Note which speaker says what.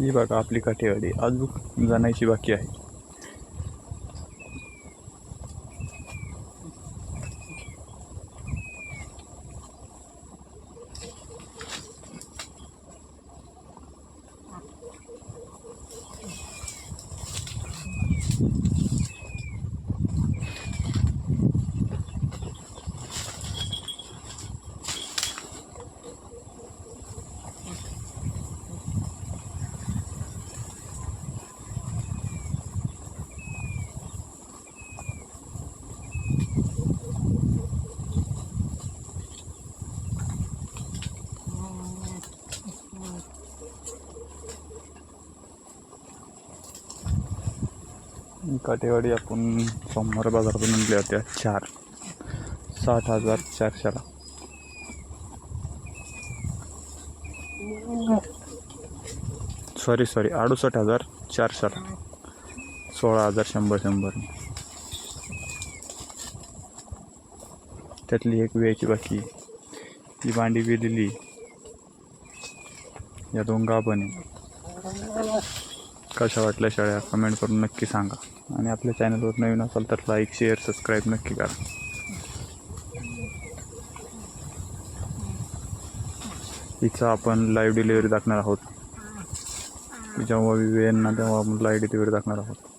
Speaker 1: ही बघा आपली काठेवाडी अजून जाण्याची बाकी आहे. काठेवाडी आपण सोमवार बाजारातून आणल्या होत्या 60,400ला. सॉरी 68,400ला. 16,100 त्यातली एक वेळची बाकी. ही भांडी गेलेली. या 2 गाभण आहे. कशा वाटल्या शेळ्या कमेंट करून नक्की सांगा. आणि आपल्या चॅनलवर नवीन असाल तर लाईक शेअर सबस्क्राईब नक्की करा. हिचा आपण लाईव्ह डिलिव्हरी दाखवणार आहोत. जेव्हा वेळ ना तेव्हा आपण लाईव्ह डिलिव्हरी दाखवणार आहोत.